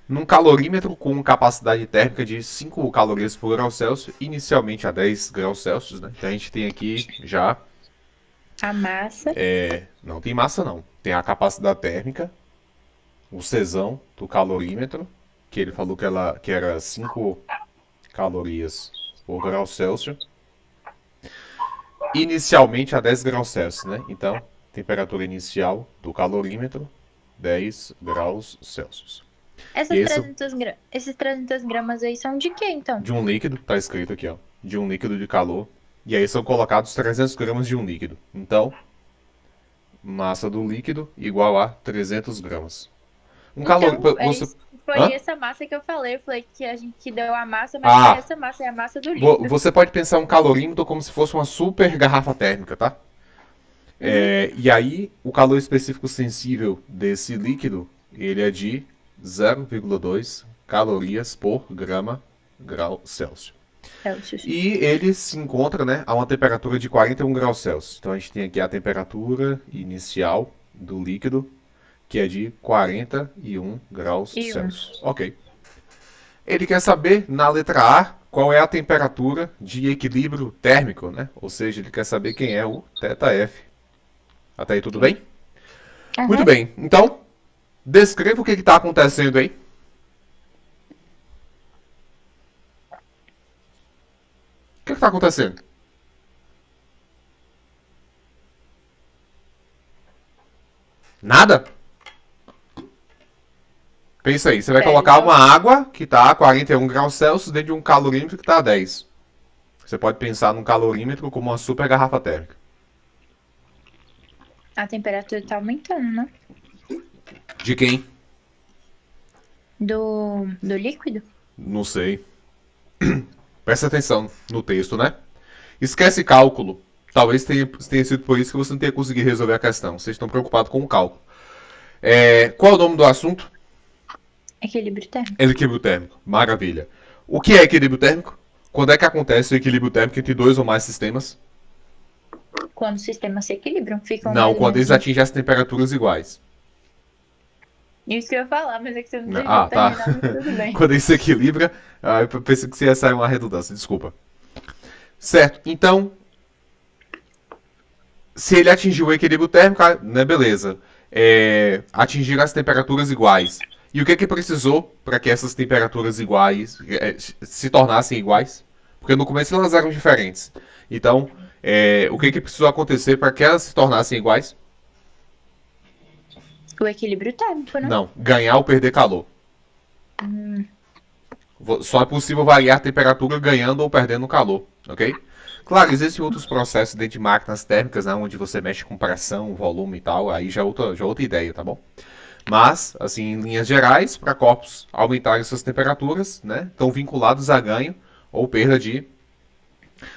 num calorímetro com capacidade térmica de 5 calorias por grau Celsius, inicialmente a 10 graus Celsius, né? Então a gente tem aqui já, A massa. não tem massa não, tem a capacidade térmica, o Czão do calorímetro, que ele falou que era 5 calorias por grau Celsius, inicialmente a 10 graus Celsius, né? Então, temperatura inicial do calorímetro, 10 graus Celsius. E esse Esses 300 gramas aí são de quê, então? de um líquido, tá escrito aqui, ó, de um líquido de calor. E aí são colocados 300 gramas de um líquido. Então, massa do líquido igual a 300 gramas. Um calor, Então, você, foi hã? essa massa que eu falei. Eu falei que a gente que deu a massa, mas não é Ah, essa massa, é a massa do líquido. você pode pensar um calorímetro como se fosse uma super garrafa térmica, tá? Uhum. E aí, o calor específico sensível desse líquido, ele é de 0,2 calorias por grau Celsius. Celsius. E ele se encontra, né, a uma temperatura de 41 graus Celsius. Então a gente tem aqui a temperatura inicial do líquido, que é de 41 graus E um. Celsius. Ok. Ele quer saber, na letra A, qual é a temperatura de equilíbrio térmico, né? Ou seja, ele quer saber quem é o θF. Até aí tudo bem? Muito Aham. bem. Então, descreva o que está acontecendo aí. O que está acontecendo? Nada? Pensa aí, você vai Pera, colocar uma água que está a 41 graus Celsius dentro de um calorímetro que está a 10. Você pode pensar num calorímetro como uma super garrafa térmica. a temperatura tá aumentando, né? De quem? Do líquido? Não sei. Presta atenção no texto, né? Esquece cálculo. Talvez tenha sido por isso que você não tenha conseguido resolver a questão. Vocês estão preocupados com o cálculo. Qual é o nome do assunto? Equilíbrio térmico. Equilíbrio térmico. Maravilha. O que é equilíbrio térmico? Quando é que acontece o equilíbrio térmico entre dois ou mais sistemas? Quando os sistemas se equilibram, ficam Não, mais ou quando menos eles em. atingem as temperaturas iguais. Isso que eu ia falar, mas é que você não deixou Ah, eu tá. terminar, mas tudo bem. Quando ele se equilibra, eu pensei que ia sair uma redundância, desculpa. Certo, então, se ele atingiu o equilíbrio térmico, né, beleza. Atingir as temperaturas iguais. E o que precisou para que essas temperaturas iguais se tornassem iguais? Porque no começo elas eram diferentes. Então, o que precisou acontecer para que elas se tornassem iguais? O equilíbrio térmico, né? Não, ganhar ou perder calor. Hum, Só é possível variar a temperatura ganhando ou perdendo calor, ok? Claro, existem outros processos dentro de máquinas térmicas, né, onde você mexe com pressão, volume e tal, aí já é outra ideia, tá bom? Mas, assim, em linhas gerais, para corpos aumentarem suas temperaturas, né, estão vinculados a ganho ou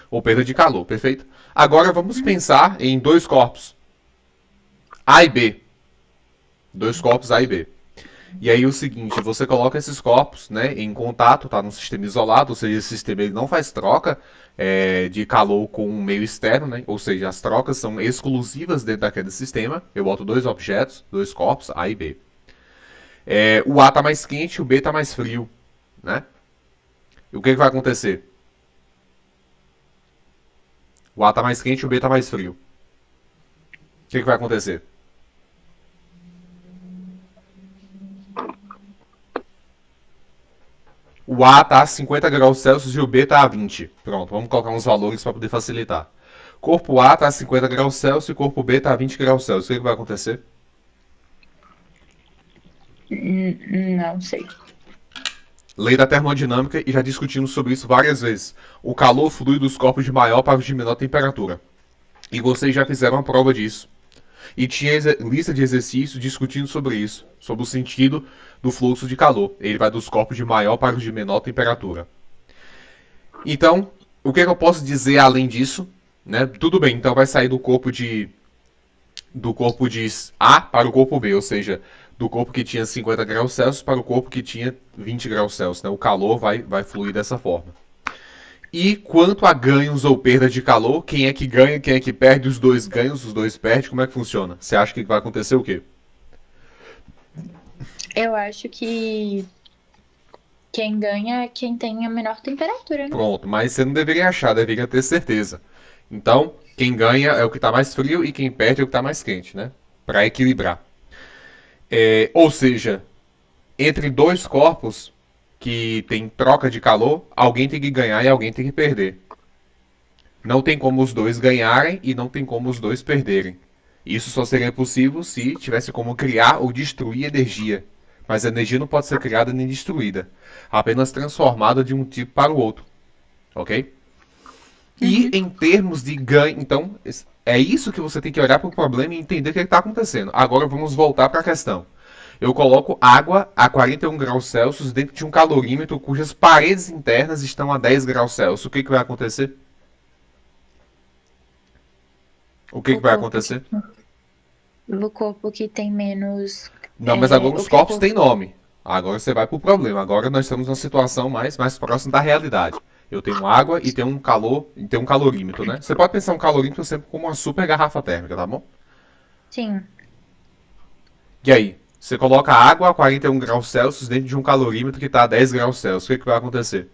ou perda de calor, perfeito? Agora vamos uhum. pensar em dois corpos, A e B. Dois corpos A e B. E aí o seguinte, você coloca esses corpos, né, em contato, tá num sistema isolado, ou seja, esse sistema ele não faz troca de calor com um meio externo, né, ou seja, as trocas são exclusivas dentro daquele sistema. Eu boto dois objetos, dois corpos, A e B. O A está mais quente, o B está mais frio, né? E o que vai acontecer? O A está mais quente, o B está mais frio. O que vai acontecer? O A está a 50 graus Celsius e o B está a 20. Pronto, vamos colocar uns valores para poder facilitar. Corpo A está a 50 graus Celsius e corpo B está a 20 graus Celsius. O que vai acontecer? Não sei. Lei da termodinâmica, e já discutimos sobre isso várias vezes. O calor flui dos corpos de maior para os de menor temperatura. E vocês já fizeram a prova disso. E tinha lista de exercícios discutindo sobre isso, sobre o sentido do fluxo de calor. Ele vai dos corpos de maior para os de menor temperatura. Então, o que eu posso dizer além disso? Né? Tudo bem, então vai sair do corpo de A para o corpo B, ou seja, do corpo que tinha 50 graus Celsius para o corpo que tinha 20 graus Celsius. Né? O calor vai fluir dessa forma. E quanto a ganhos ou perda de calor, quem é que ganha, quem é que perde, os dois ganham, os dois perdem, como é que funciona? Você acha que vai acontecer o quê? Eu acho que quem ganha é quem tem a menor temperatura, né? Pronto, mas você não deveria achar, deveria ter certeza. Então, quem ganha é o que está mais frio e quem perde é o que está mais quente, né? Para equilibrar. Ou seja, entre dois corpos que tem troca de calor, alguém tem que ganhar e alguém tem que perder. Não tem como os dois ganharem e não tem como os dois perderem. Isso só seria possível se tivesse como criar ou destruir energia. Mas a energia não pode ser criada nem destruída, apenas transformada de um tipo para o outro. Ok? E em termos de ganho, então, é isso que você tem que olhar para o problema e entender o que está acontecendo. Agora vamos voltar para a questão. Eu coloco água a 41 graus Celsius dentro de um calorímetro cujas paredes internas estão a 10 graus Celsius. O que vai acontecer? O que O vai corpo, acontecer? o corpo que tem menos. Não, mas agora O os que o corpos corpo. têm nome. Agora você vai para o problema. Agora nós estamos numa situação mais próxima da realidade. Eu tenho água e tenho um calor e tenho um calorímetro, né? Você pode pensar um calorímetro sempre como uma super garrafa térmica, tá bom? Sim, E aí? Você coloca água a 41 graus Celsius dentro de um calorímetro que está a 10 graus Celsius. O que vai acontecer?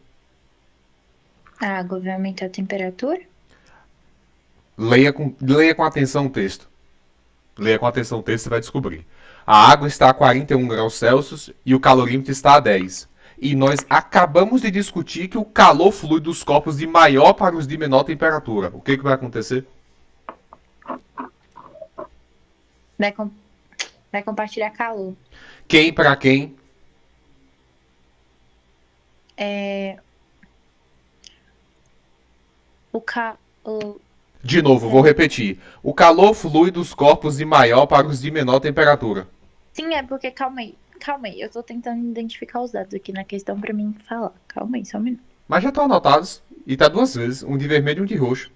a água vai aumentar a temperatura? Leia com atenção o texto. Leia com atenção o texto e você vai descobrir. A água está a 41 graus Celsius e o calorímetro está a 10. E nós acabamos de discutir que o calor flui dos corpos de maior para os de menor temperatura. O que vai acontecer? Vai, com- vai compartilhar calor. Quem para quem? É, o ca... o... De novo, vou Peraí. repetir. O calor flui dos corpos de maior para os de menor temperatura. Sim, é porque. Calma aí. Calma aí. Eu tô tentando identificar os dados aqui na questão pra mim falar. Calma aí, só um minuto. Mas já estão anotados. E tá duas vezes. Um de vermelho e um de roxo.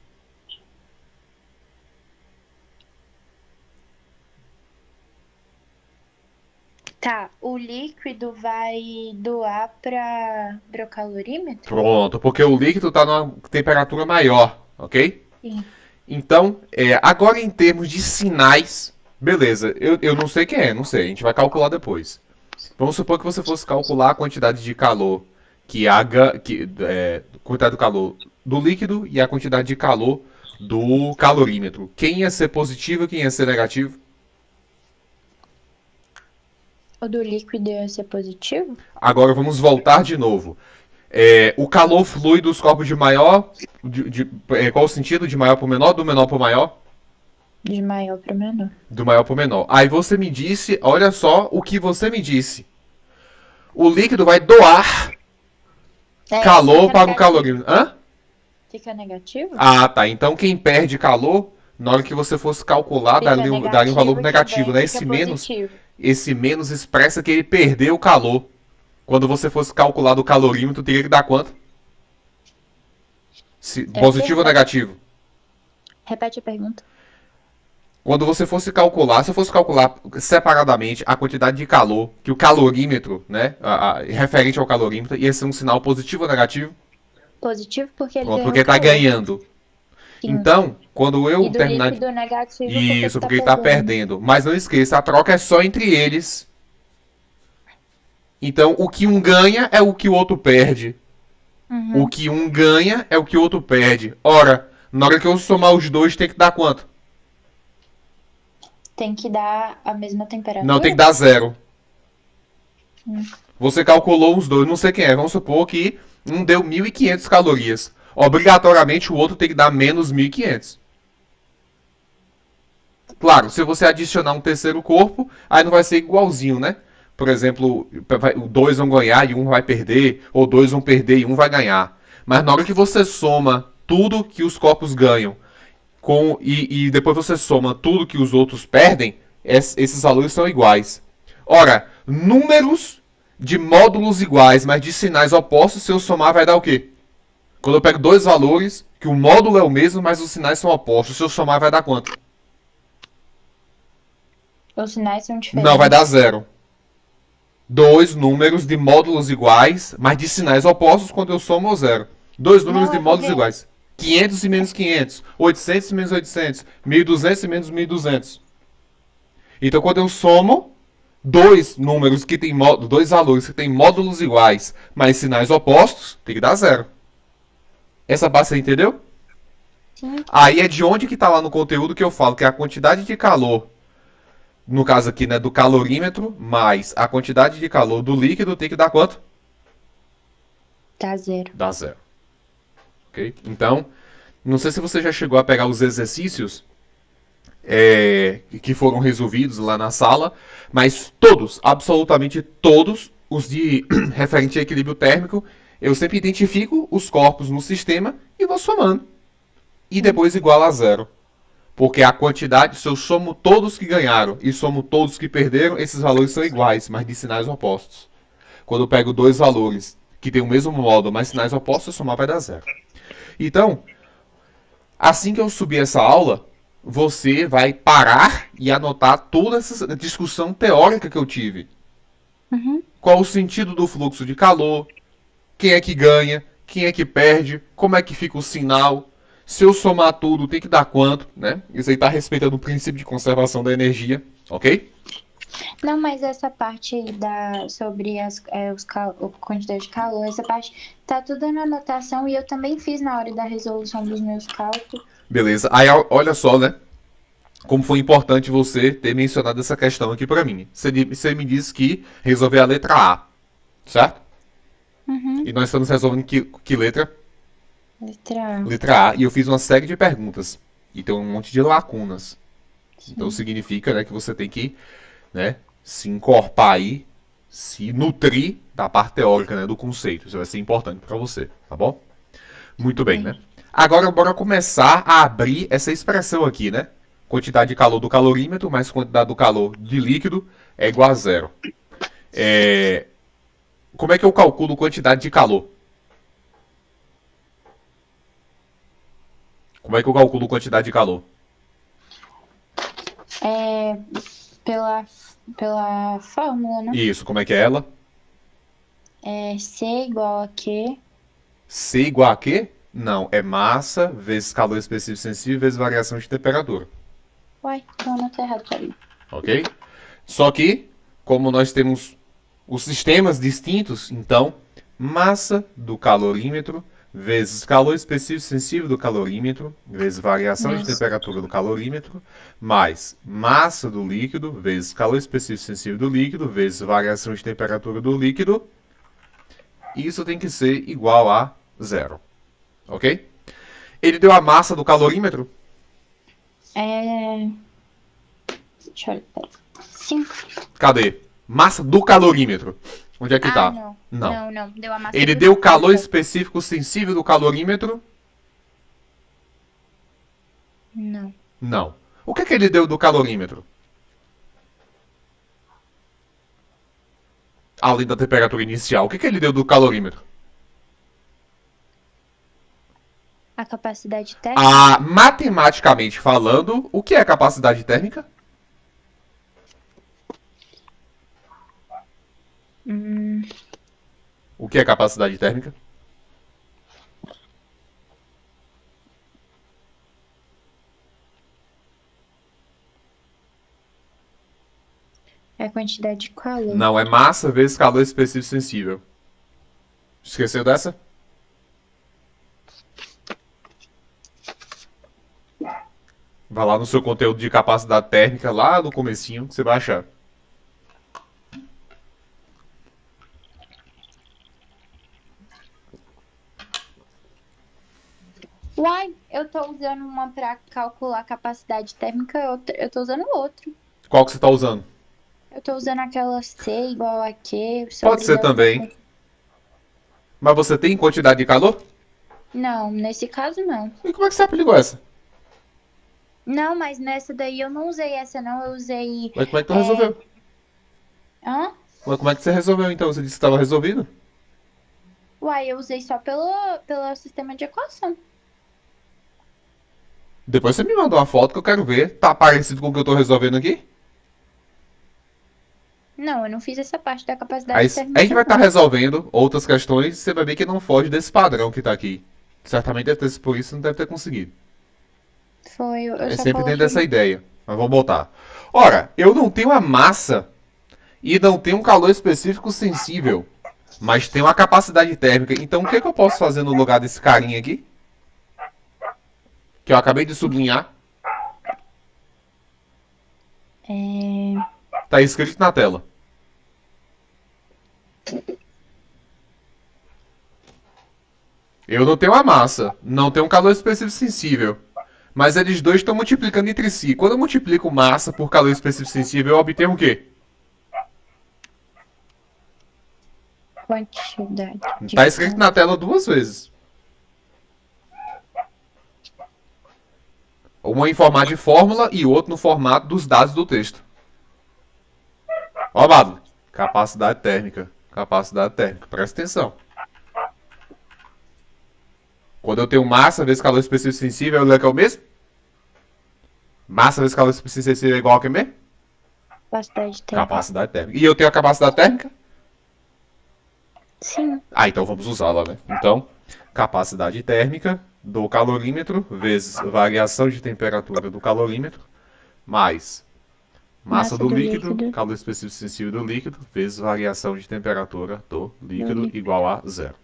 Tá, o líquido vai doar para o calorímetro? Pronto, porque o líquido está numa temperatura maior, ok? Sim. Então, agora em termos de sinais, beleza, eu não sei quem é, não sei, a gente vai calcular depois. Vamos supor que você fosse calcular a quantidade de calor quantidade do calor do líquido e a quantidade de calor do calorímetro. Quem ia ser positivo e quem ia ser negativo? O do líquido ia ser positivo? Agora vamos voltar de novo. O calor flui dos corpos de maior. Qual o sentido? De maior para menor? Do menor para maior? De maior para menor. Do maior para menor. Aí você me disse, olha só o que você me disse. O líquido vai doar calor Fica para o negativo. calorímetro. Hã? Fica negativo? Ah, tá. Então quem perde calor, na hora que você fosse calcular, Fica daria um valor negativo negativo, também, né? fica positivo. Esse menos expressa que ele perdeu o calor. Quando você fosse calcular do calorímetro, teria que dar quanto? Positivo ou negativo? Repete a pergunta. Quando você fosse calcular, se eu fosse calcular separadamente a quantidade de calor que o calorímetro, né, referente ao calorímetro, ia ser um sinal positivo ou negativo? Positivo porque ele Pronto, ganhou porque está calor. ganhando. Sim. Então, quando eu E do terminar líquido negativo Isso, porque porque ele está perdendo. Mas não esqueça, a troca é só entre eles. Então, o que um ganha é o que o outro perde. Uhum. O que um ganha é o que o outro perde. Ora, na hora que eu somar os dois, tem que dar quanto? Tem que dar a mesma temperatura? Não, tem que dar zero. Você calculou os dois, não sei quem é. Vamos supor que um deu 1.500 calorias. Obrigatoriamente o outro tem que dar menos 1.500. Claro, se você adicionar um terceiro corpo, aí não vai ser igualzinho, né? Por exemplo, dois vão ganhar e um vai perder, ou dois vão perder e um vai ganhar. Mas na hora que você soma tudo que os corpos ganham e depois você soma tudo que os outros perdem, esses valores são iguais. Ora, números de módulos iguais, mas de sinais opostos, se eu somar, vai dar o quê? Quando eu pego dois valores, que o módulo é o mesmo, mas os sinais são opostos, se eu somar, vai dar quanto? Os sinais são diferentes. Não, vai dar zero. Dois números de módulos iguais, mas de sinais opostos, quando eu somo, é zero. Dois números de módulos iguais. 500 e menos 500, 800 e menos 800, 1.200 e menos 1.200. Então, quando eu somo, dois números que tem dois valores que têm módulos iguais, mas sinais opostos, tem que dar zero. Essa parte você entendeu? Sim. Aí é de onde que está lá no conteúdo que eu falo que a quantidade de calor, no caso aqui, né, do calorímetro, mais a quantidade de calor do líquido tem que dar quanto? Dá zero. Dá zero. Ok? Então, não sei se você já chegou a pegar os exercícios que foram resolvidos lá na sala, mas todos, absolutamente todos, os de referente a equilíbrio térmico, eu sempre identifico os corpos no sistema e vou somando. E depois igual a zero. Porque a quantidade, se eu somo todos que ganharam e somo todos que perderam, esses valores são iguais, mas de sinais opostos. Quando eu pego dois valores que têm o mesmo módulo, mas sinais opostos, eu somar vai dar zero. Então, assim que eu subir essa aula, você vai parar e anotar toda essa discussão teórica que eu tive. Uhum. Qual o sentido do fluxo de calor, quem é que ganha, quem é que perde, como é que fica o sinal, se eu somar tudo tem que dar quanto, né? Isso aí está respeitando o princípio de conservação da energia, ok? Não, mas essa parte sobre a quantidade de calor, essa parte tá tudo na anotação e eu também fiz na hora da resolução dos meus cálculos. Beleza. Aí olha só, né? Como foi importante você ter mencionado essa questão aqui para mim. Você me disse que resolver a letra A, certo? Uhum. E nós estamos resolvendo que letra? Letra A. Letra A. E eu fiz uma série de perguntas. E tem um monte de lacunas. Sim. Então significa, né, que você tem que, né, se encorpar aí, se nutrir da parte teórica, né, do conceito. Isso vai ser importante para você, tá bom? Muito bem, né? Agora bora começar a abrir essa expressão aqui, né? Quantidade de calor do calorímetro mais quantidade do calor de líquido é igual a zero. Como é que eu calculo quantidade de calor? Como é que eu calculo quantidade de calor? Pela fórmula, né? Isso, como é que é ela? C igual a Q. C igual a quê? Não, é massa vezes calor específico sensível vezes variação de temperatura. Uai, eu anotei errado, peraí. Ok? Só que, como nós temos os sistemas distintos, então, massa do calorímetro vezes calor específico sensível do calorímetro, vezes variação de temperatura do calorímetro, mais massa do líquido, vezes calor específico sensível do líquido, vezes variação de temperatura do líquido. Isso tem que ser igual a zero. Ok? Ele deu a massa do calorímetro? Deixa eu olhar, peraí. 5. Cadê? Massa do calorímetro. Onde é que tá? Não. Deu a massa Ele do deu o calor líquido. específico sensível do calorímetro? Não. Não. O que é que ele deu do calorímetro? Além da temperatura inicial, o que é que ele deu do calorímetro? A capacidade térmica? Matematicamente falando, o que é capacidade térmica? O que é capacidade térmica? É a quantidade de calor. Não, é massa vezes calor específico sensível. Esqueceu dessa? Vai lá no seu conteúdo de capacidade térmica, lá no comecinho, que você vai achar. Uai, eu tô usando uma pra calcular a capacidade térmica, eu tô usando outro. Qual que você está usando? Eu tô usando aquela C igual a Q. Pode ser também. Mas você tem quantidade de calor? Não, nesse caso não. E como é que você aplicou essa? Não, mas nessa daí eu não usei essa não, eu usei... Mas como é que tu resolveu? Hã? Mas como é que você resolveu então? Você disse que estava resolvido? Uai, eu usei só pelo sistema de equação. Depois você me mandou uma foto que eu quero ver. Tá parecido com o que eu tô resolvendo aqui? Não, eu não fiz essa parte da capacidade Aí térmica. a gente vai estar não. resolvendo outras questões e você vai ver que não foge desse padrão que tá aqui. Certamente deve ter sido por isso que não deve ter conseguido. Foi, eu É só sempre dentro coloquei... dessa ideia. Mas vamos voltar. Ora, eu não tenho a massa e não tem um calor específico sensível, mas tem uma capacidade térmica. Então o que eu posso fazer no lugar desse carinha aqui? Que eu acabei de sublinhar. Tá escrito na tela. Eu não tenho a massa, não tenho um calor específico sensível. Mas eles dois estão multiplicando entre si. Quando eu multiplico massa por calor específico sensível, eu obtenho o quê? Quantidade. Tá escrito na tela 2 vezes. Uma em formato de fórmula e outro no formato dos dados do texto. Ó, Bado. Capacidade térmica. Capacidade térmica. Presta atenção. Quando eu tenho massa vezes calor específico sensível, eu leio que é o mesmo? Massa vezes calor específico sensível é igual a que mesmo? Capacidade térmica. Capacidade térmica. E eu tenho a capacidade térmica? Sim. Ah, então vamos usá-la, né? Então, capacidade térmica do calorímetro vezes variação de temperatura do calorímetro mais massa do líquido, calor específico sensível do líquido, vezes variação de temperatura do líquido igual a zero.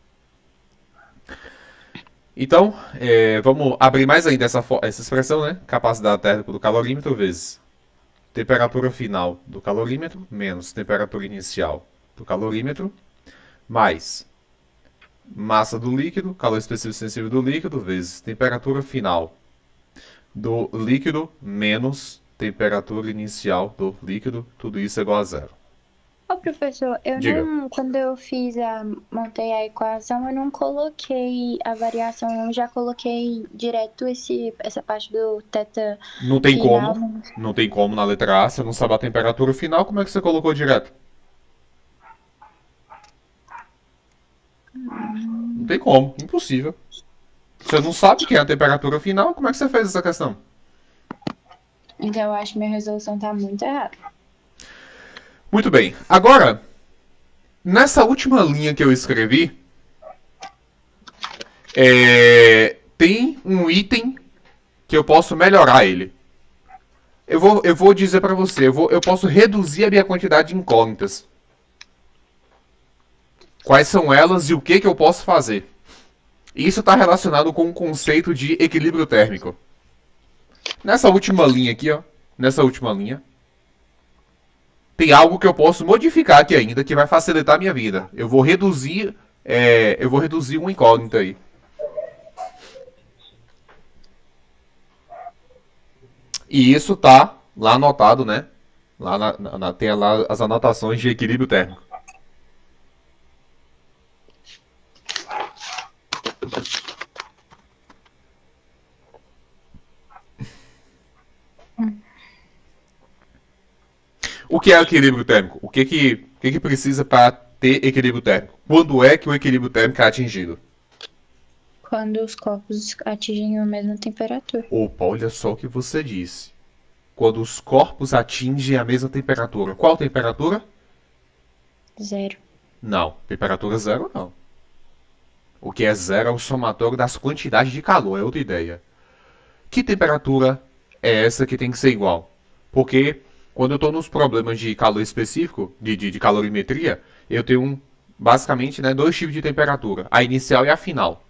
Então, vamos abrir mais ainda essa expressão, né? Capacidade térmica do calorímetro vezes temperatura final do calorímetro menos temperatura inicial do calorímetro mais massa do líquido, calor específico sensível do líquido, vezes temperatura final do líquido menos temperatura inicial do líquido, tudo isso é igual a zero. Ô, professor, quando eu montei a equação, eu não coloquei a variação, eu já coloquei direto essa parte do θ. Não tem final. Não tem como na letra A, você não sabe a temperatura final, como é que você colocou direto? Não tem como, impossível. Você não sabe que é a temperatura final, como é que você fez essa questão? Então eu acho que minha resolução tá muito errada. Muito bem. Agora, nessa última linha que eu escrevi, tem um item que eu posso melhorar ele. Eu vou dizer para você, eu posso reduzir a minha quantidade de incógnitas. Quais são elas e o que eu posso fazer? Isso está relacionado com o conceito de equilíbrio térmico. Nessa última linha aqui, ó, nessa última linha, tem algo que eu posso modificar aqui ainda que vai facilitar a minha vida. Eu vou reduzir uma incógnita aí. E isso tá lá anotado, né? Tem lá as anotações de equilíbrio térmico. O que é equilíbrio térmico? O que precisa para ter equilíbrio térmico? Quando é que o equilíbrio térmico é atingido? Quando os corpos atingem a mesma temperatura. Opa, olha só o que você disse. Quando os corpos atingem a mesma temperatura. Qual temperatura? 0. Não, temperatura 0 não. O que é 0 é o somatório das quantidades de calor, é outra ideia. Que temperatura é essa que tem que ser igual? Porque quando eu estou nos problemas de calor específico, de calorimetria, eu tenho basicamente, né, dois tipos de temperatura, a inicial e a final.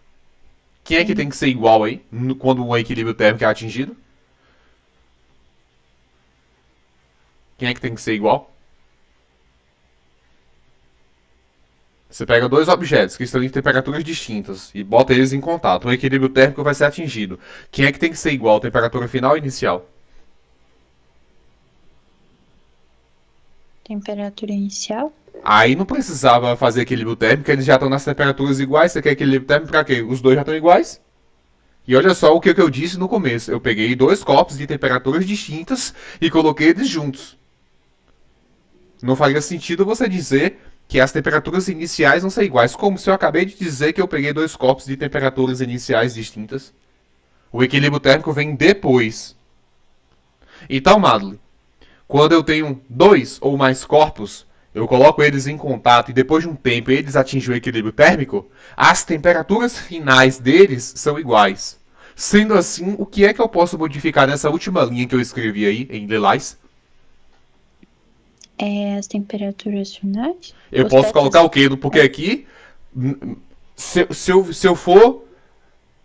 Quem é que tem que ser igual aí, quando o equilíbrio térmico é atingido? Quem é que tem que ser igual? Você pega dois objetos que estão em temperaturas distintas e bota eles em contato. O equilíbrio térmico vai ser atingido. Quem é que tem que ser igual, temperatura final ou inicial? Temperatura inicial? Aí não precisava fazer equilíbrio térmico, eles já estão nas temperaturas iguais. Você quer equilíbrio térmico para quê? Os dois já estão iguais. E olha só o que eu disse no começo. Eu peguei dois corpos de temperaturas distintas e coloquei eles juntos. Não faria sentido você dizer que as temperaturas iniciais não são iguais, como se eu acabei de dizer que eu peguei dois corpos de temperaturas iniciais distintas. O equilíbrio térmico vem depois. Então, Madeleine, quando eu tenho dois ou mais corpos, eu coloco eles em contato e depois de um tempo eles atingem o equilíbrio térmico, as temperaturas finais deles são iguais. Sendo assim, o que é que eu posso modificar nessa última linha que eu escrevi aí, em lilás? as temperaturas finais? Eu Os posso tetos? colocar o quê? Porque aqui, se eu for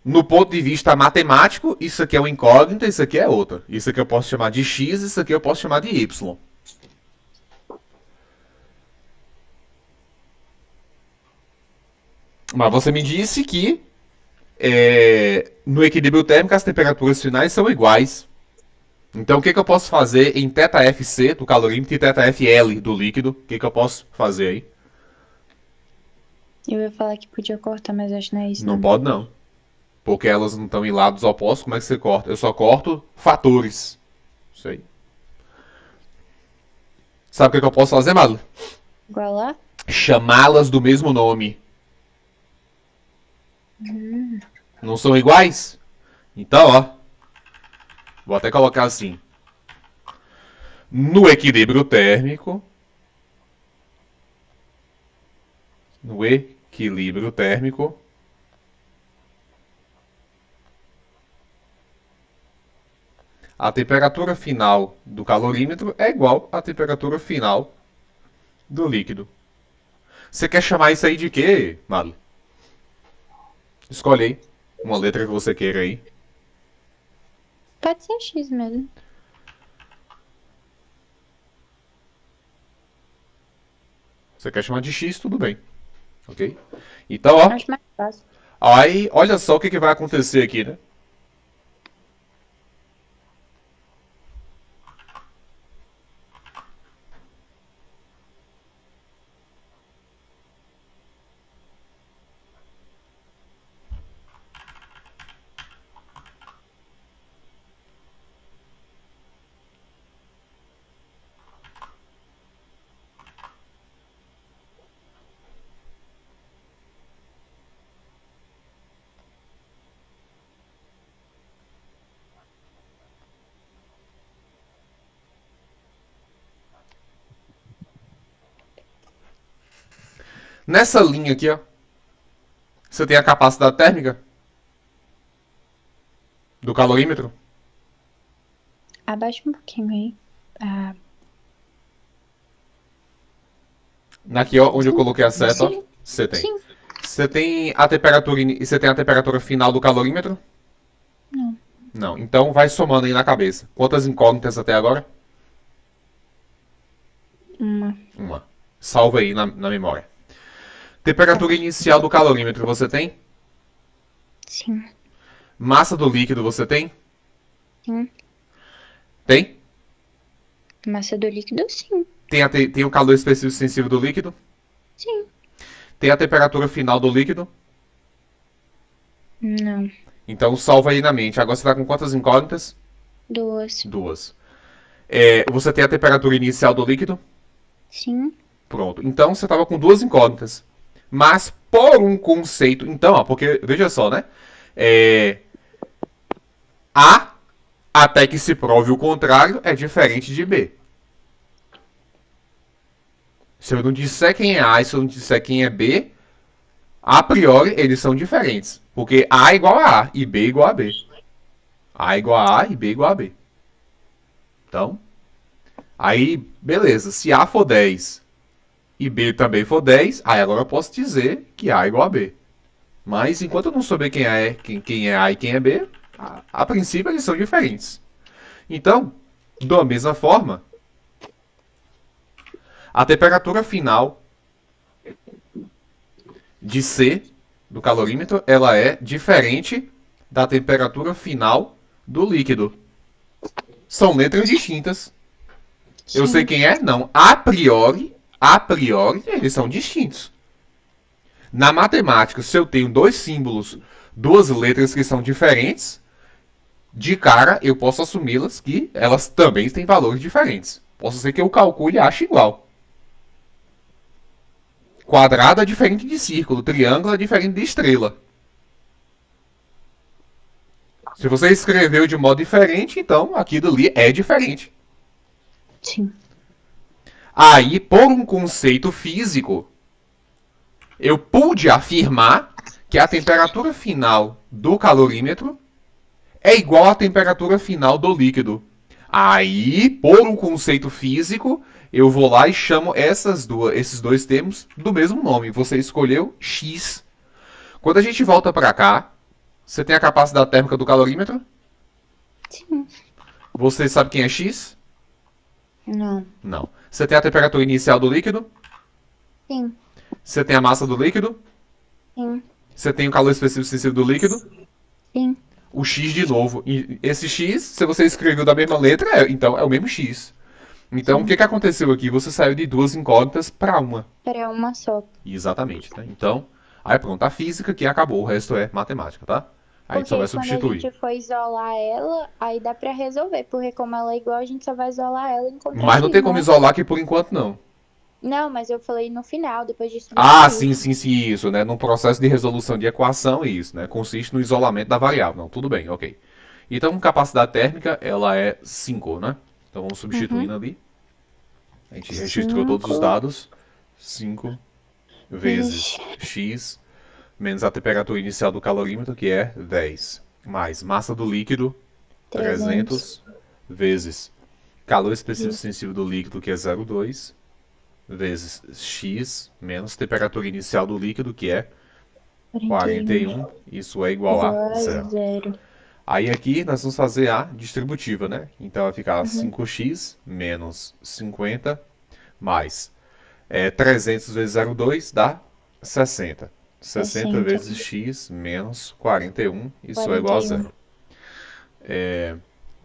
no ponto de vista matemático, isso aqui é uma incógnita, isso aqui é outra. Isso aqui eu posso chamar de x, isso aqui eu posso chamar de y. Mas você me disse que no equilíbrio térmico as temperaturas finais são iguais. Então o que eu posso fazer em θFC do calorímetro e θFL do líquido? O que eu posso fazer aí? Eu ia falar que podia cortar, mas acho que não é isso. Não pode não. Porque elas não estão em lados opostos, como é que você corta? Eu só corto fatores. Isso aí. Sabe o que eu posso fazer, Madlo? Igual lá? Chamá-las do mesmo nome. Não são iguais? Então, ó. Vou até colocar assim. No equilíbrio térmico. No equilíbrio térmico. A temperatura final do calorímetro é igual à temperatura final do líquido. Você quer chamar isso aí de quê, Madle? Escolhe aí uma letra que você queira aí. Pode ser X mesmo. Você quer chamar de X, tudo bem. Ok? Então, ó. Acho mais fácil. Aí, olha só o que vai acontecer aqui, né? Nessa linha aqui, ó. Você tem a capacidade térmica do calorímetro. Abaixa um pouquinho aí. Ah, Aqui, ó, onde eu coloquei a seta, ó. sim. Você tem. Sim. Você tem a temperatura você tem a temperatura final do calorímetro? Não. Não. Então vai somando aí na cabeça. Quantas incógnitas até agora? Uma. Uma. Salva aí na memória. Temperatura inicial do calorímetro você tem? Sim. Massa do líquido você tem? Sim. Tem? Massa do líquido, sim. Tem o calor específico sensível do líquido? Sim. Tem a temperatura final do líquido? Não. Então salva aí na mente. Agora você está com quantas incógnitas? 2. Duas. Você tem a temperatura inicial do líquido? Sim. Pronto. Então você estava com duas incógnitas. Mas por um conceito. Então, ó, porque, veja só, né? A, até que se prove o contrário, é diferente de B. Se eu não disser quem é A e se eu não disser quem é B, a priori eles são diferentes. Porque A é igual a A e B é igual a B. A é igual a A e B é igual a B. Então, aí, beleza. Se A for 10 e B também for 10, aí agora eu posso dizer que A é igual a B. Mas enquanto eu não souber quem é A e quem é B, a princípio eles são diferentes. Então, da mesma forma, a temperatura final de C do calorímetro, ela é diferente da temperatura final do líquido. São letras distintas. Sim. Eu sei quem é? Não. A priori, eles são distintos. Na matemática, se eu tenho dois símbolos, duas letras que são diferentes, de cara eu posso assumi-las que elas também têm valores diferentes. Posso ser que eu calcule e ache igual. Quadrado é diferente de círculo, triângulo é diferente de estrela. Se você escreveu de modo diferente, então aquilo ali é diferente. Sim. Aí, por um conceito físico, eu pude afirmar que a temperatura final do calorímetro é igual à temperatura final do líquido. Aí, por um conceito físico, eu vou lá e chamo esses dois termos do mesmo nome. Você escolheu X. Quando a gente volta para cá, você tem a capacidade térmica do calorímetro? Sim. Você sabe quem é X? Não. Não. Você tem a temperatura inicial do líquido? Sim. Você tem a massa do líquido? Sim. Você tem o calor específico sensível do líquido? Sim. O X de novo. E esse X, se você escreveu da mesma letra, então é o mesmo X. Então, o Sim. que aconteceu aqui? Você saiu de duas incógnitas para uma. Para uma só. Exatamente, né? Então, aí pronto, a física que acabou, o resto é matemática, tá? Aí a gente só vai Porque quando a substituir. gente for isolar ela, aí dá pra resolver. Porque como ela é igual, a gente só vai isolar ela e encontrar Mas não X, tem não como é? isolar aqui por enquanto, não. Não, mas eu falei no final, depois de Ah, substituir. sim, sim, sim, isso, né? Num processo de resolução de equação, isso, né? Consiste no isolamento da variável. Não, tudo bem, ok. Então, capacidade térmica, ela é 5, né? Então, vamos Uhum. substituindo ali. A gente registrou todos os 5 dados. 5 vezes vezes x menos a temperatura inicial do calorímetro, que é 10, mais massa do líquido, 300 300, vezes calor específico vezes sensível do líquido, que é 0,2, vezes x menos temperatura inicial do líquido, que é 41 41. Isso é igual a igual a zero. zero. Aí aqui nós vamos fazer a distributiva, né? Então vai ficar Uhum. 5x menos 50 mais 300 vezes 0,2 dá 60. 60 60. vezes x menos 41, isso é igual a 41. zero.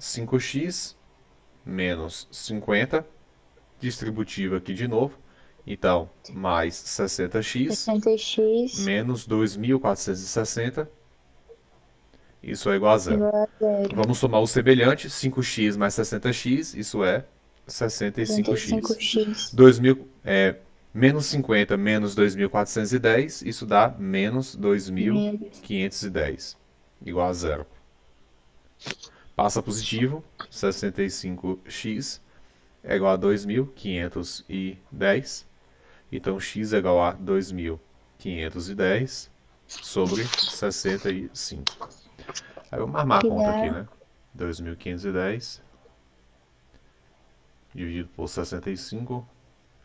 5x menos 50, distributiva aqui de novo. Então, mais 60x 60x menos 2.460, isso é igual a zero. igual a zero. Vamos somar o semelhante, 5x mais 60x, isso é 65x. 65x 2000, menos 50 menos 2.410, isso dá menos menos 2.510, igual a zero. Passa positivo, 65x é igual a 2.510. Então x é igual a 2.510 sobre 65. Aí eu vou armar a que conta aqui, dá né? 2.510 dividido por 65.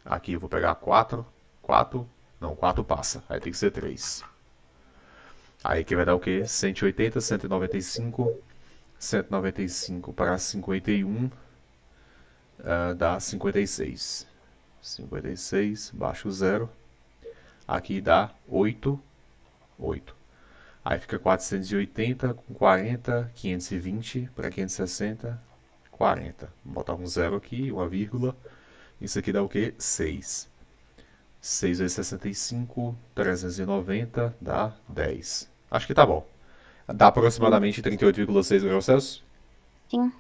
Aqui eu vou pegar 4. 4. Não, 4 passa. Aí tem que ser 3. Aí que vai dar o quê? 180, 195. 195 para 51 dá 56. 56, baixo 0. Aqui dá 8. 8. Aí fica 480 com 40, 520 para 560, 40. Vou botar um zero aqui, uma vírgula. Isso aqui dá o quê? 6. 6 vezes 65, 390, dá 10. Acho que tá bom. Dá sim. aproximadamente 38,6 graus Celsius? Sim.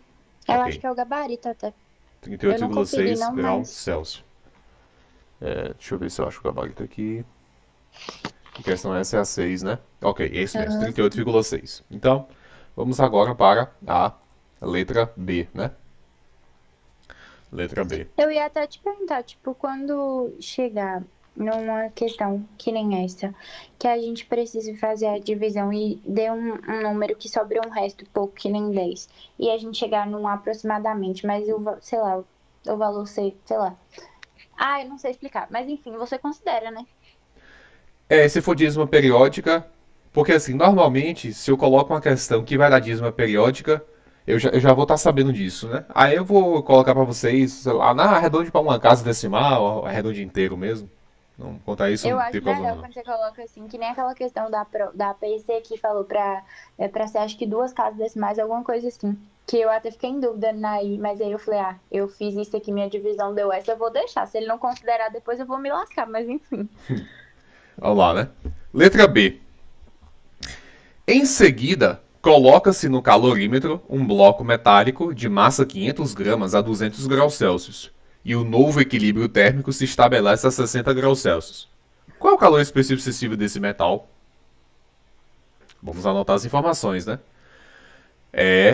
Eu acho Ok. que é o gabarito até. Eu não conferi 38,6 não, graus mas Celsius. Deixa eu ver se eu acho o gabarito aqui. A questão essa é a 6, né? Ok, é isso mesmo, aham. 38,6. Então, vamos agora para a letra B, né? Letra B. Eu ia até te perguntar, tipo, quando chegar numa questão que nem essa, que a gente precise fazer a divisão e dê um número que sobre um resto pouco, que nem 10, e a gente chegar num aproximadamente, mas sei lá, o valor ser, sei lá. Ah, eu não sei explicar, mas enfim, você considera, né? Se for dízima periódica, porque assim, normalmente, se eu coloco uma questão que vai dar dízima periódica, eu já vou estar sabendo disso, né? Aí eu vou colocar para vocês, sei lá, arredonde para uma casa decimal, arredonde inteiro mesmo. Não contar isso Eu não tem acho problema melhor não. quando você coloca assim, que nem aquela questão da PC que falou pra ser, acho que duas casas decimais, alguma coisa assim. Que eu até fiquei em dúvida naí, mas aí eu falei, ah, eu fiz isso aqui, minha divisão deu essa, eu vou deixar. Se ele não considerar depois, eu vou me lascar, mas enfim. Vamos lá, né? Letra B. Em seguida, coloca-se no calorímetro um bloco metálico de massa 500 gramas a 200 graus Celsius. E o novo equilíbrio térmico se estabelece a 60 graus Celsius. Qual é o calor específico sensível desse metal? Vamos anotar as informações, né?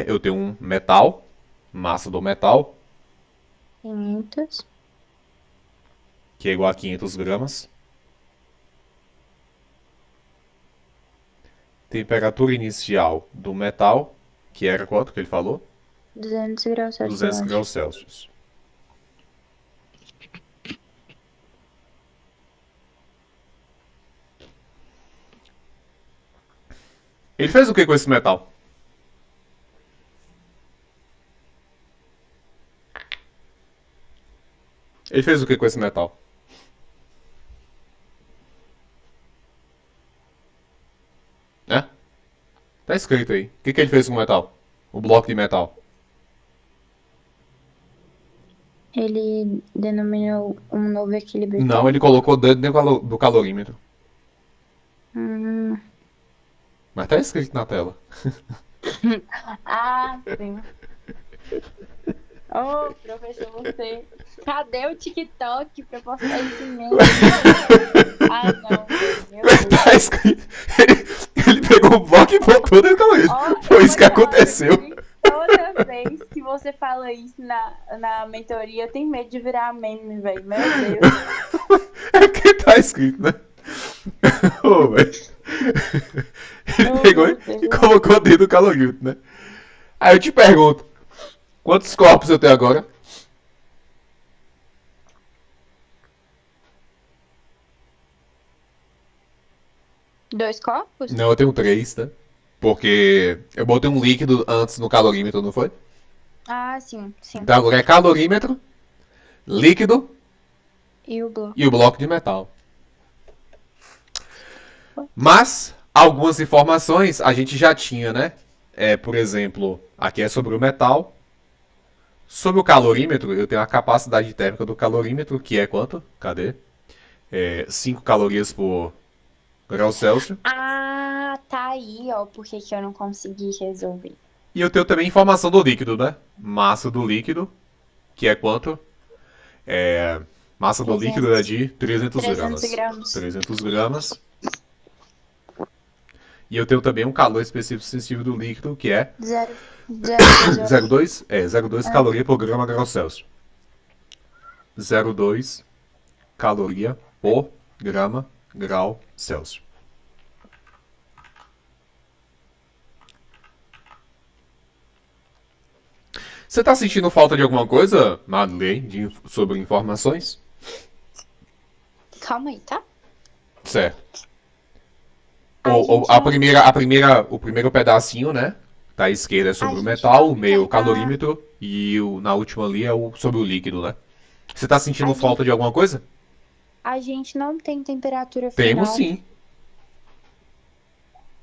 Eu tenho um metal, massa do metal, 500. que é igual a 500 gramas. Temperatura inicial do metal, que era quanto que ele falou? 200 graus Celsius. 200 graus Celsius. Ele fez o que com esse metal? Ele fez o que com esse metal? Né? Tá escrito aí. O que ele fez com o metal? O bloco de metal. Ele denominou um novo equilíbrio. Não, ele colocou dentro do calorímetro. Hum. Mas tá escrito na tela. Ah, sim. Ô, professor, você. Cadê o TikTok pra postar isso mesmo? Ah, não, meu Deus. Tá escrito. Ele pegou o bloco e botou dentro do calorímetro. Ó, Foi isso que eu vou te falar, aconteceu. Toda vez que você fala isso na mentoria, eu tenho medo de virar meme, velho. Meu Deus. É porque tá escrito, né? Ô, velho. Ele Oh, pegou meu e Deus. colocou dentro do calorímetro, né? Aí eu te pergunto, quantos corpos eu tenho agora? Dois copos? Não, eu tenho 3, né? Porque eu botei um líquido antes no calorímetro, não foi? Ah, sim, sim. Então agora é calorímetro, líquido E o bloco? e o bloco de metal. Mas algumas informações a gente já tinha, né? Por exemplo, aqui é sobre o metal. Sobre o calorímetro, eu tenho a capacidade térmica do calorímetro, que é quanto? Cadê? 5 calorias por grau Celsius. Ah, tá aí, ó. Por que que eu não consegui resolver? E eu tenho também informação do líquido, né? Massa do líquido, que é quanto? Massa do 300. líquido é de 300 300 gramas. gramas. 300 gramas. E eu tenho também um calor específico sensível do líquido, que é 0,2? 0,2 caloria por grau Celsius. 0,2 caloria por grau Celsius. Você tá sentindo falta de alguma coisa, Madeleine, sobre informações? Calma aí, tá? Certo. A gente O primeiro pedacinho, né? Da esquerda é sobre A o gente metal, não o meio é o tem calorímetro e na última ali é sobre o líquido, né? Você tá sentindo A falta de alguma coisa? A gente não tem temperatura Temos final. sim.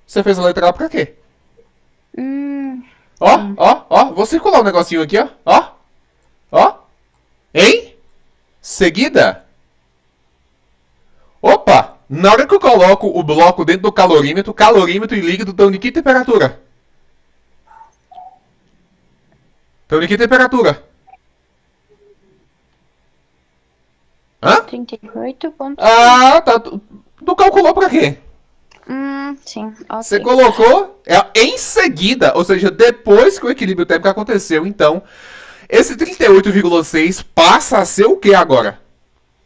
Você fez a letra A pra quê? Ó, vou circular um negocinho aqui, ó. Em seguida. Opa! Na hora que eu coloco o bloco dentro do calorímetro e líquido estão de que temperatura? Estão de que temperatura? Hã? 38,5. Ah, tá. Tu calculou pra quê? Sim, ok. Você colocou em seguida, ou seja, depois que o equilíbrio térmico aconteceu. Então, esse 38,6 passa a ser o que agora?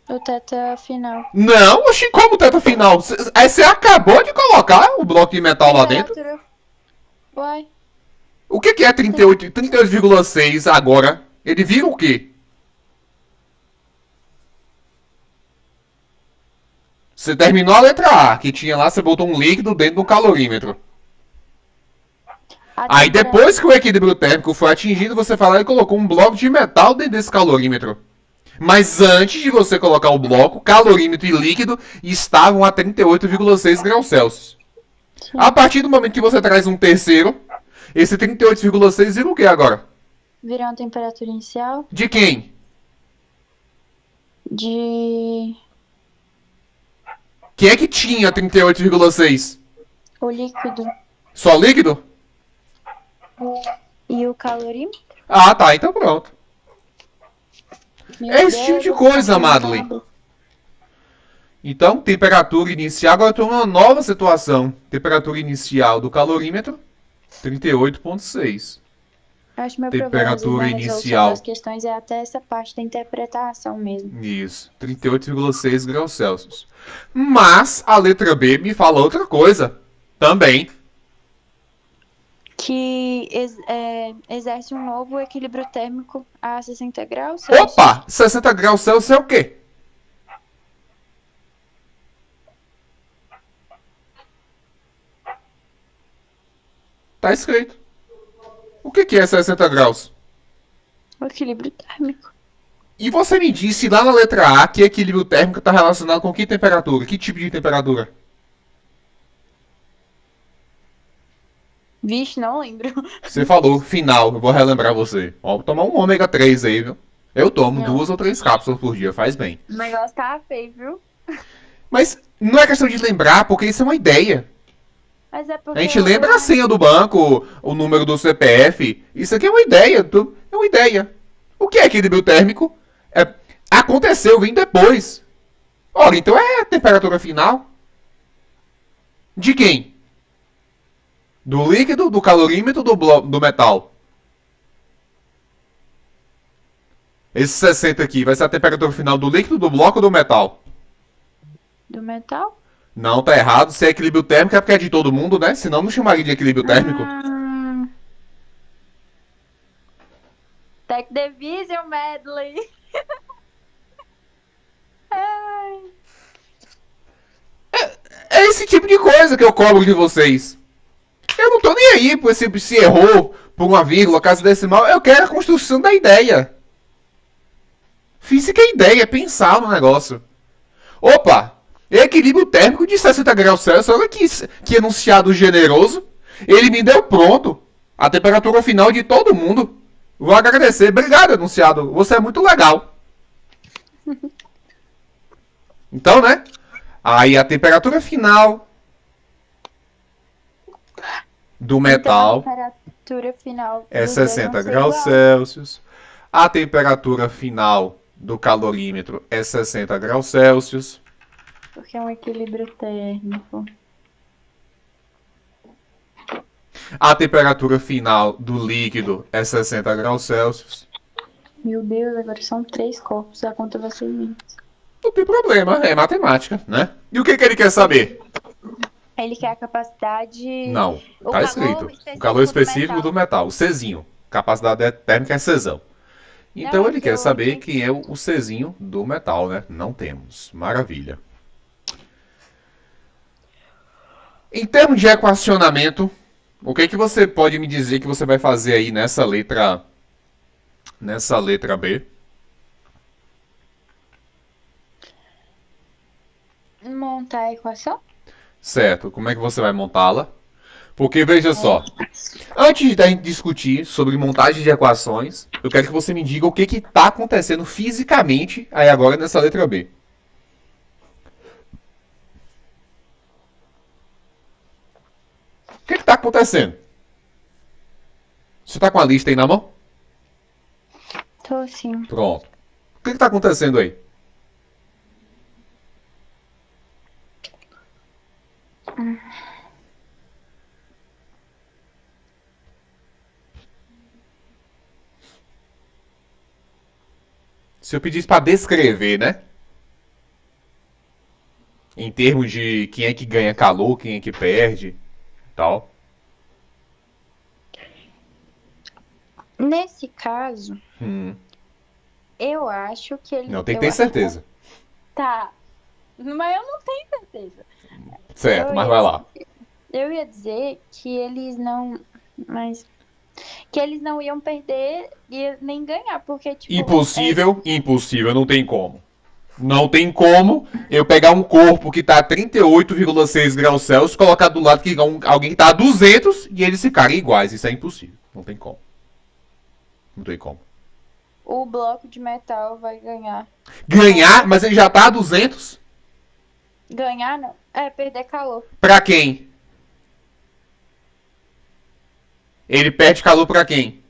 O teta final. Não, oxi, como teta final? Você acabou de colocar o bloco de metal lá dentro? Uai, O que é 38,6 agora? Ele vira o quê? Você terminou a letra A, que tinha lá, você botou um líquido dentro do calorímetro. Aí depois que o equilíbrio térmico foi atingido, você falou e colocou um bloco de metal dentro desse calorímetro. Mas antes de você colocar o bloco, calorímetro e líquido estavam a 38,6 graus Celsius. Sim. A partir do momento que você traz um terceiro, esse 38,6 vira o que agora? Virou uma temperatura inicial De quem? de... Quem é que tinha 38,6? O líquido Só líquido? e o calorímetro. Ah, tá, então pronto. Meu É esse tipo de Deus, coisa, tá Madeleine. ferrado. Então, temperatura inicial, agora estou numa nova situação. Temperatura inicial do calorímetro, 38,6. Acho que meu Temperatura problema às vezes, na resolução inicial. das questões é até essa parte da interpretação mesmo. Isso, 38,6 graus Celsius. Mas a letra B me fala outra coisa também. que exerce um novo equilíbrio térmico a 60 graus Celsius. Opa! 60 graus Celsius é o quê? Tá escrito. O que é 60 graus? O equilíbrio térmico. E você me disse lá na letra A que equilíbrio térmico está relacionado com que temperatura? Que tipo de temperatura? Vixe, não lembro. Você falou, final, eu vou relembrar você. Ó, tomar um ômega 3 aí, viu? Eu tomo Não. 2 ou 3 cápsulas por dia, faz bem. O negócio tá feio, viu? Mas não é questão de lembrar, porque isso é uma ideia. Mas é porque A gente lembra a senha do banco, o número do CPF. Isso aqui é uma ideia. É uma ideia. O que é equilíbrio térmico? Aconteceu, vem depois. Ora, então é a temperatura final. De quem? Do líquido, do calorímetro ou do metal? Esse 60 aqui vai ser a temperatura final do líquido, do bloco ou do metal? Do metal? Não, tá errado. Se é equilíbrio térmico é porque é de todo mundo, né? Senão não chamaria de equilíbrio térmico. Tech Division Medley. Ai. É esse tipo de coisa que eu cobro de vocês. Eu não tô nem aí por se errou por uma vírgula, casa decimal. Eu quero a construção da ideia. Física é ideia, é pensar no negócio. Opa! Equilíbrio térmico de 60 graus Celsius. Olha que enunciado generoso. Ele me deu pronto. A temperatura final de todo mundo. Vou agradecer. Obrigado, enunciado. Você é muito legal. Então, né? Aí a temperatura final do metal Então, a temperatura final é dos dois 60 vão ser graus igual. Celsius. A temperatura final do calorímetro é 60 graus Celsius. Porque é um equilíbrio térmico. A temperatura final do líquido é 60 graus Celsius. Meu Deus, agora são 3 corpos. A conta vai ser imensa. Não tem problema, é matemática, né? E o que ele quer saber? Ele quer a capacidade... Não, O tá calor escrito. específico O calor do específico metal. do metal, o Czinho. Capacidade térmica é Czão. Então Não, ele que quer eu saber entendi. quem é o Czinho do metal, né? Não temos. Maravilha. Em termos de equacionamento, o que você pode me dizer que você vai fazer aí nessa letra B? Montar a equação? Certo, como é que você vai montá-la? Porque veja só, antes da gente discutir sobre montagem de equações, eu quero que você me diga o que está acontecendo fisicamente aí agora nessa letra B. O que está acontecendo? Você está com a lista aí na mão? Tô sim. Pronto. O que está acontecendo aí? Se eu pedisse para descrever, né? Em termos de quem é que ganha calor, quem é que perde, tal. Nesse caso, eu acho que ele... Não, tem eu que ter acho- certeza. Tá. Mas eu não tenho certeza. Certo, Eu mas ia- vai lá. Eu ia dizer que eles não... Mas... Que eles não iam perder e nem ganhar, porque, tipo... Impossível, impossível, não tem como. Não tem como eu pegar um corpo que tá a 38,6 graus Celsius, colocar do lado que alguém que tá a 200 e eles ficarem iguais. Isso é impossível. Não tem como. Não tem como. O bloco de metal vai ganhar. Ganhar, mas ele já tá a 200? Ganhar, não. É, perder calor. Pra quem? Ele perde calor pra quem?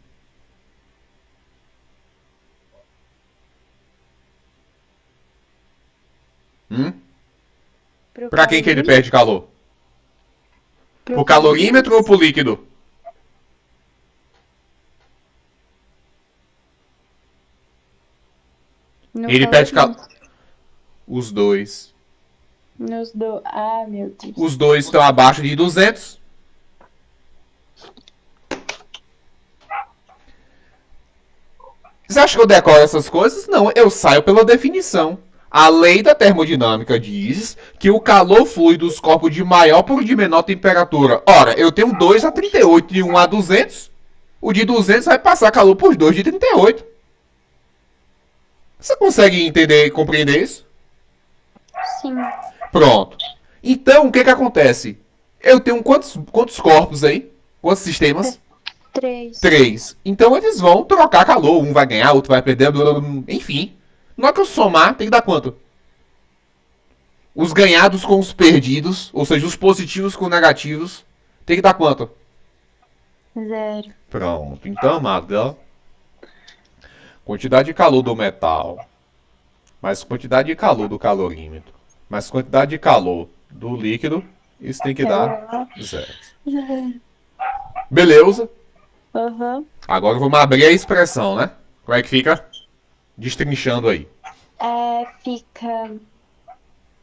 Pra quem que ele perde calor? Pro calorímetro ou pro líquido? Ele perde calor. Os dois. Ah, meu Deus. Os dois estão abaixo de 200. Você acha que eu decoro essas coisas? Não, eu saio pela definição. A lei da termodinâmica diz que o calor flui dos corpos de maior para o de menor temperatura. Ora, eu tenho 2 a 38 de 1 a 200. O de 200 vai passar calor por 2 de 38. Você consegue entender e compreender isso? Sim. Pronto. Então, o que acontece? Eu tenho quantos corpos aí? Quantos sistemas? 3. 3. Então eles vão trocar calor. Um vai ganhar, outro vai perder, blá, blá, blá. Enfim. Na hora que eu somar, tem que dar quanto? Os ganhados com os perdidos, ou seja, os positivos com negativos, tem que dar quanto? 0. Pronto. Então, amada, quantidade de calor do metal, mais quantidade de calor do calorímetro, mais quantidade de calor do líquido, isso tem que dar 0. 0. Beleza? Aham. Agora vamos abrir a expressão, né? Como é que fica? Destrinchando aí. Fica.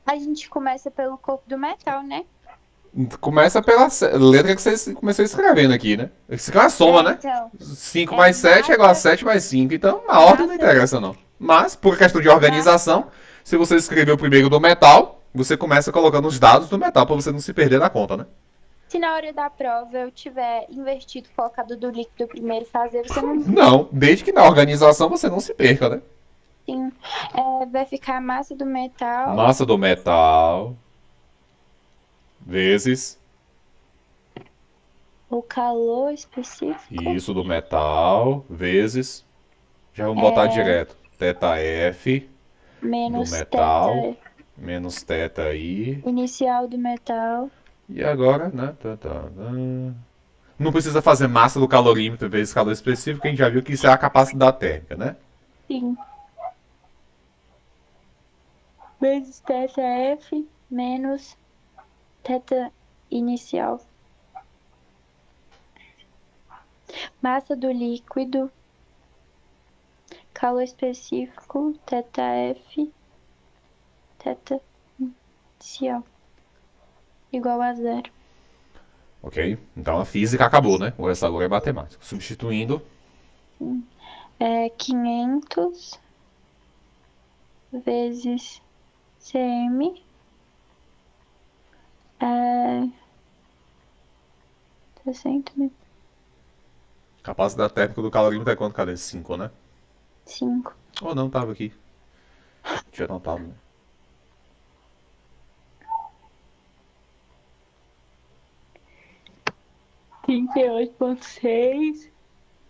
A gente começa pelo corpo do metal, né? Começa pela letra que você começou escrevendo aqui, né? Isso aqui é uma soma, né? Então. 5 É mais 7 é igual a massa. 7 mais 5. Então a ordem não Massa. interessa, não. Mas, por questão de organização, se você escrever o primeiro do metal, você começa colocando os dados do metal para você não se perder na conta, né? Se na hora da prova eu tiver invertido, colocado do líquido primeiro fazer, você não. Não, desde que na organização você não se perca, né? Sim. Vai ficar a massa do metal Massa do metal vezes o calor específico isso do metal vezes. Já vamos botar direto. Teta F do menos metal θ menos teta I. inicial do metal. E agora, né? Não precisa fazer massa do calorímetro vezes calor específico, a gente já viu que isso é a capacidade térmica, né? Sim. Vezes θF menos θ inicial. Massa do líquido, calor específico, θF, θ inicial, igual a 0. Ok? Então a física acabou, né? O resto agora é matemática. Substituindo, 500 vezes cm, 60 mil. capacidade térmica do calorímetro é quanto? Cadê? 5, né? 5. Ou não, tava aqui. Tinha anotado, né? Trinta e oito ponto seis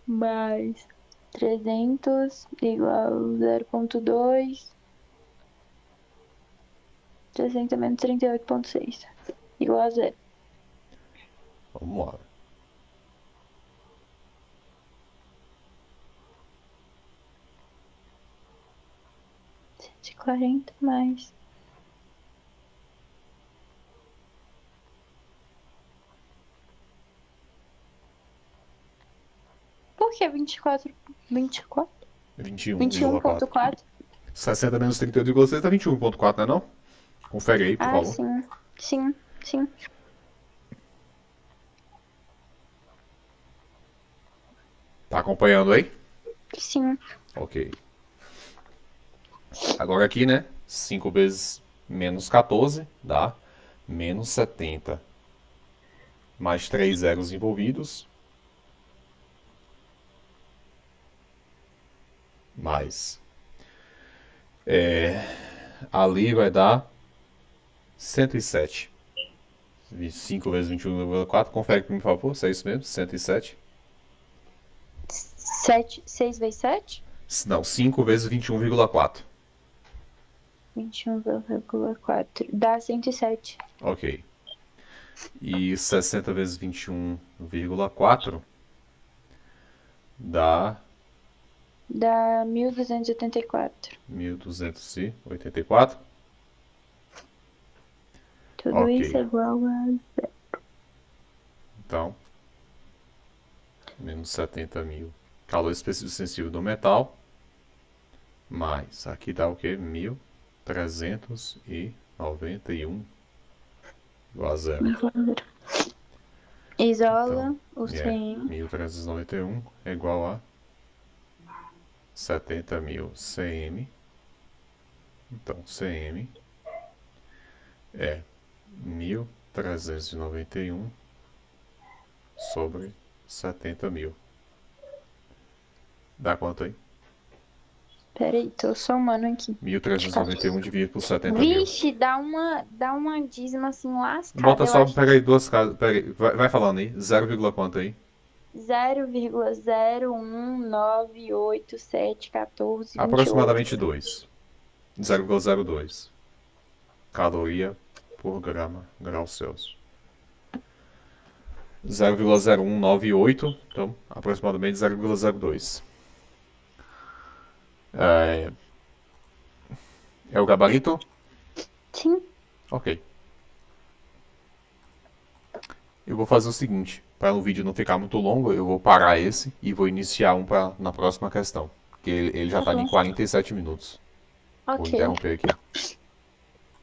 mais 300 igual 0,2. 300 menos 38,6 igual a 0. Vamos lá. 140 mais. Por que 24? 24? 21,4. 21,4? 60 menos 38,6 dá 21,4, né não? Confere aí, por Ah, favor. sim. Sim, sim. Tá acompanhando aí? Sim. Ok. Agora aqui, né? 5 vezes menos 14 dá menos 70. Mais 3 zeros envolvidos. Mais. Ali vai dar 107. 5 vezes 21,4. Confere para mim, por favor, se é isso mesmo? 107. 6 vezes 7? Não, 5 vezes 21,4. 21,4. Dá 107. Ok. E 60 vezes 21,4 dá Dá 1.284. 1.284. Tudo Ok. isso é igual a. Então, menos 70 mil. Calor específico sensível do metal. Mais, aqui dá o que? 1.391 igual a zero. Isola Então, o 100. 1.391 é igual a 70.000 cm. Então, cm é 1.391 sobre 70.000. Dá quanto aí? Peraí, tô somando aqui. 1.391 dividido por 70.000. Vixe, dá uma dízima assim lascada, Bota eu só, acho. pega aí duas casas. Pega aí, vai falando aí. 0, quanto aí? 0,019871428. Aproximadamente 2. 0,02 caloria por grau Celsius. 0,0198, então aproximadamente 0,02. É o gabarito? Sim. Ok. Eu vou fazer o seguinte, para o vídeo não ficar muito longo, eu vou parar esse e vou iniciar na próxima questão, porque ele já Tá está em bom. 47 minutos. Vou Ok. interromper aqui.